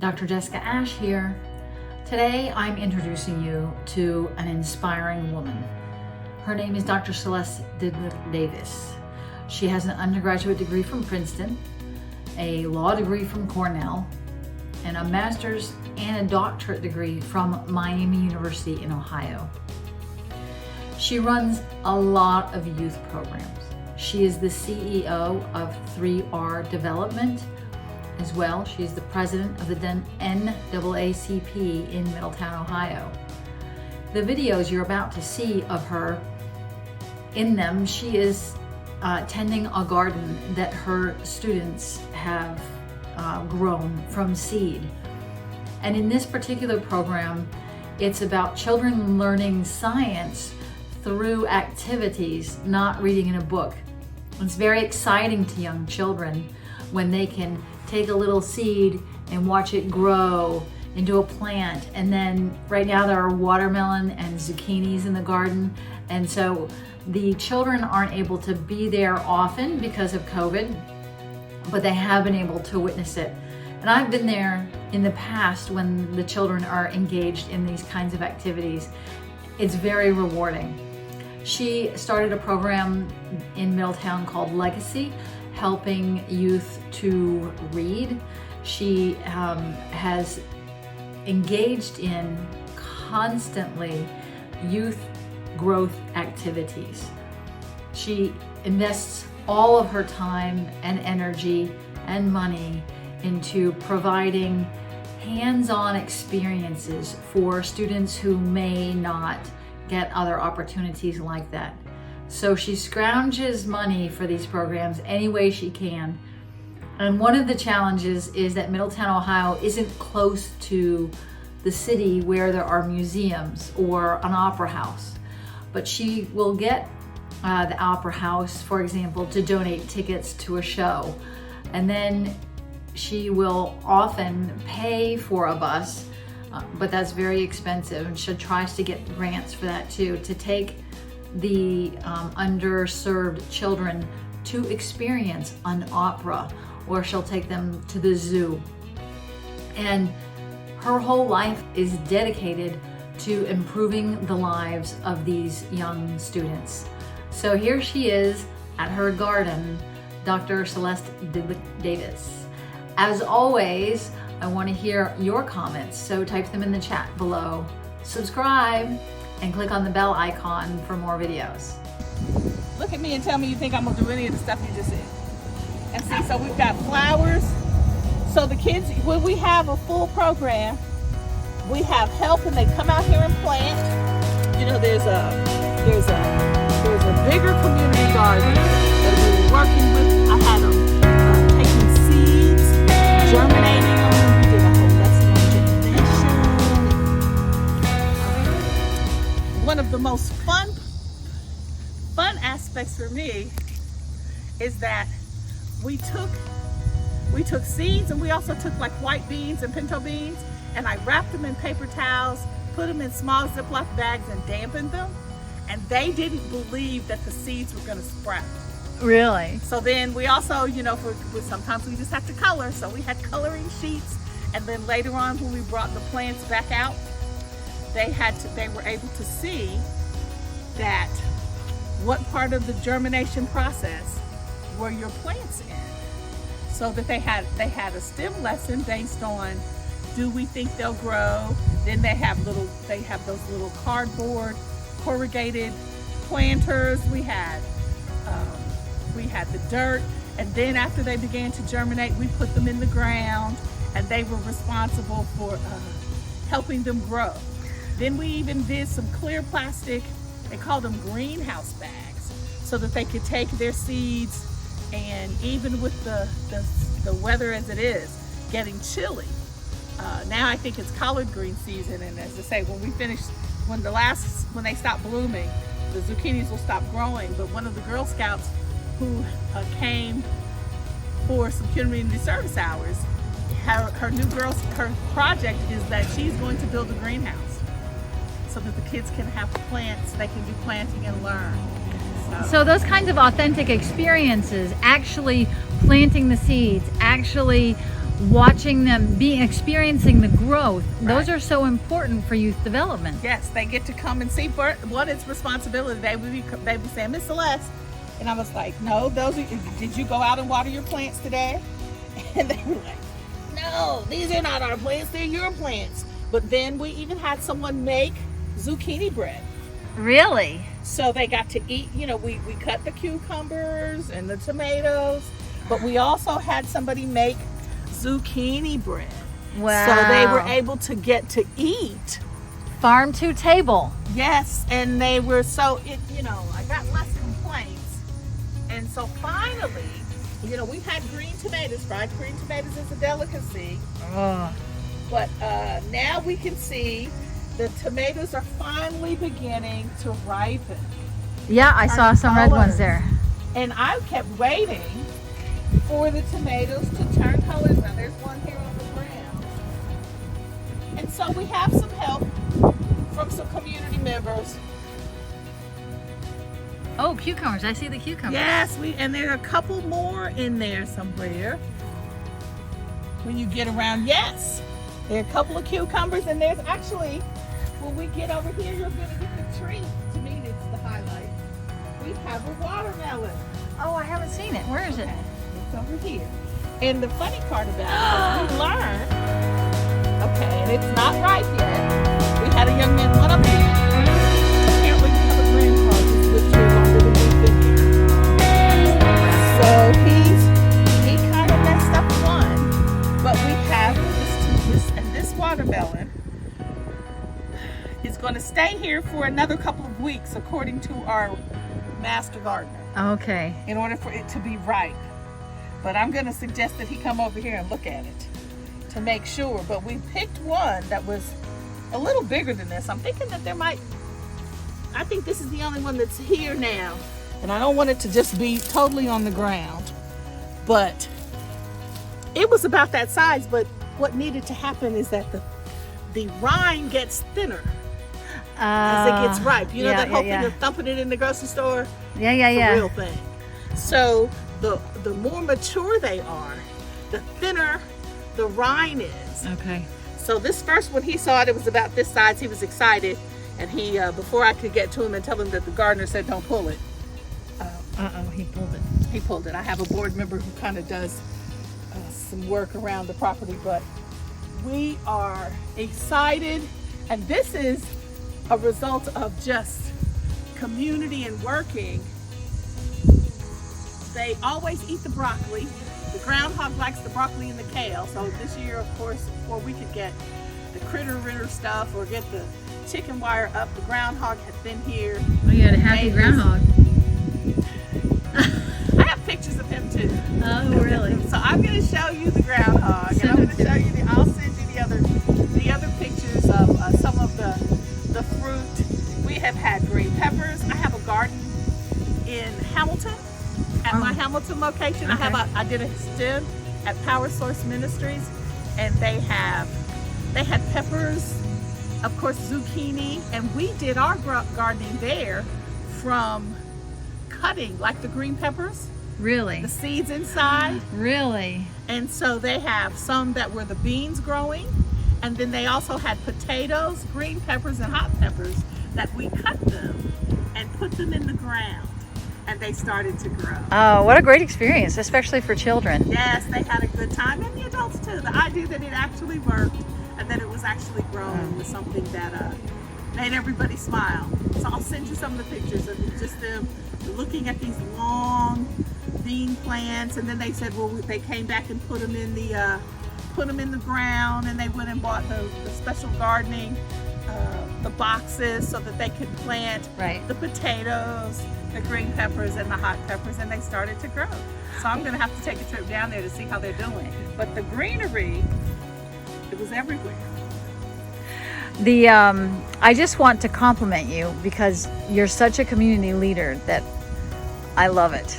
Dr. Jessica Ash here. Today I'm introducing you to an inspiring woman. Her name is Dr. Celeste Davis. She has an undergraduate degree from Princeton, a law degree from Cornell, and a master's and a doctorate degree from Miami University in Ohio. She runs a lot of youth programs. She is the CEO of 3R Development. As well, she's the president of the NAACP in Middletown, Ohio. The videos you're about to see of her, in them she is tending a garden that her students have grown from seed. And in this particular program, it's about children learning science through activities, not reading in a book. It's very exciting to young children when they can take a little seed and watch it grow into a plant. And then right now there are watermelon and zucchinis in the garden. And so the children aren't able to be there often because of COVID, but they have been able to witness it. And I've been there in the past when the children are engaged in these kinds of activities. It's very rewarding. She started a program in Middletown called Legacy, helping youth to read. She has engaged in constantly youth growth activities. She invests all of her time and energy and money into providing hands-on experiences for students who may not get other opportunities like that. So she scrounges money for these programs any way she can. And one of the challenges is that Middletown, Ohio isn't close to the city where there are museums or an opera house. But she will get the opera house, for example, to donate tickets to a show. And then she will often pay for a bus, but that's very expensive. And she tries to get grants for that too, to take the underserved children to experience an opera, or she'll take them to the zoo. And her whole life is dedicated to improving the lives of these young students. So here she is at her garden, Dr. Celeste Davis. As always, I want to hear your comments, so type them in the chat below. Subscribe and click on the bell icon for more videos. Look at me and tell me you think I'm gonna do any of the stuff you just said. And see, so we've got flowers. So the kids, when we have a full program, we have help and they come out here and plant. You know, there's a bigger community garden that we were working with. I had them taking seeds, germinating them. We did a whole lesson on germination. One of the most fun aspects for me is that we took seeds, and we also took like white beans and pinto beans, and I wrapped them in paper towels, put them in small Ziploc bags and dampened them, and they didn't believe that the seeds were going to sprout. Really? So then we also, you know, sometimes we just have to color, so we had coloring sheets, and then later on when we brought the plants back out, they were able to see that what part of the germination process were your plants in. So that they had a STEM lesson based on, do we think they'll grow? Then they have those little cardboard corrugated planters. We had the dirt, and then after they began to germinate, we put them in the ground, and they were responsible for helping them grow. Then we even did some clear plastic, they called them greenhouse bags, so that they could take their seeds, and even with the weather as it is, getting chilly. Now I think it's collard green season, and as I say, when they stop blooming, the zucchinis will stop growing. But one of the Girl Scouts who came for some community service hours, her project is that she's going to build a greenhouse so that the kids can have plants, they can do planting and learn. So those kinds of authentic experiences, actually planting the seeds, actually watching them experiencing the growth. Those Right. are so important for youth development. Yes, they get to come and see what is responsibility. They would be saying, Miss Celeste, and I was like, no, did you go out and water your plants today? And they were like, no, these are not our plants, they're your plants. But then we even had someone make zucchini bread. Really? So they got to eat, we cut the cucumbers and the tomatoes, but we also had somebody make zucchini bread. Wow. So they were able to get to eat. Farm to table. Yes, and they were I got less complaints. And so finally, we had green tomatoes. Fried green tomatoes is a delicacy. Oh. But now we can see the tomatoes are finally beginning to ripen. Yeah, I saw some red ones there. And I kept waiting for the tomatoes to turn colors. Now there's one here on the ground. And so we have some help from some community members. Oh, cucumbers. I see the cucumbers. Yes, and there are a couple more in there somewhere. When you get around, yes. There are a couple of cucumbers, and there's actually, when we get over here, you're going to get the treat. To me, it's the highlight. We have a watermelon. Oh, I haven't seen it. Where is it? It's over here. And the funny part about it is we learned, and it's not ripe yet. We had a young man, one of them, apparently we have a grandpa who's lived here longer than we've been here. So he kind of messed up one, but we have this watermelon is going to stay here for another couple of weeks, according to our master gardener. Okay. In order for it to be ripe. But I'm going to suggest that he come over here and look at it to make sure. But we picked one that was a little bigger than this. I'm thinking that I think this is the only one that's here now. And I don't want it to just be totally on the ground. But it was about that size. But what needed to happen is that the rind gets thinner as it gets ripe. You know that whole thing of thumping it in the grocery store? Yeah. The real thing. So the more mature they are, the thinner the rind is. Okay. So this first one, he saw it was about this size. He was excited, and he before I could get to him and tell him that the gardener said don't pull it. He pulled it. He pulled it. I have a board member who kind of does some work around the property, but we are excited, and this is a result of just community and working. They always eat the broccoli. The groundhog likes the broccoli and the kale. So this year, of course, before we could get the critter ritter stuff or get the chicken wire up, the groundhog had been here. Oh, you had a happy groundhog. I have pictures of him too. Oh, really? So I'm going to show you the groundhog, and I'm going to show you I'll send you the other pictures of some of the fruit. We have had green peppers. I have a garden in Hamilton. At my Hamilton location, Okay. I did a stint at Power Source Ministries, and they had peppers, of course zucchini, and we did our gardening there from cutting like the green peppers, Really? the seeds inside. Really? And so they have some that were the beans growing, and then they also had potatoes, green peppers, and hot peppers that we cut them and put them in the ground, and they started to grow. Oh, what a great experience, especially for children. Yes, they had a good time, and the adults too. The idea that it actually worked and that it was actually growing was something that made everybody smile. So I'll send you some of the pictures of just them looking at these long bean plants, and then they said, well, they came back and put them in the ground, and they went and bought the special gardening, the boxes, so that they could plant the potatoes, the green peppers, and the hot peppers, and they started to grow. So I'm going to have to take a trip down there to see how they're doing. But the greenery, it was everywhere. I just want to compliment you because you're such a community leader that I love it.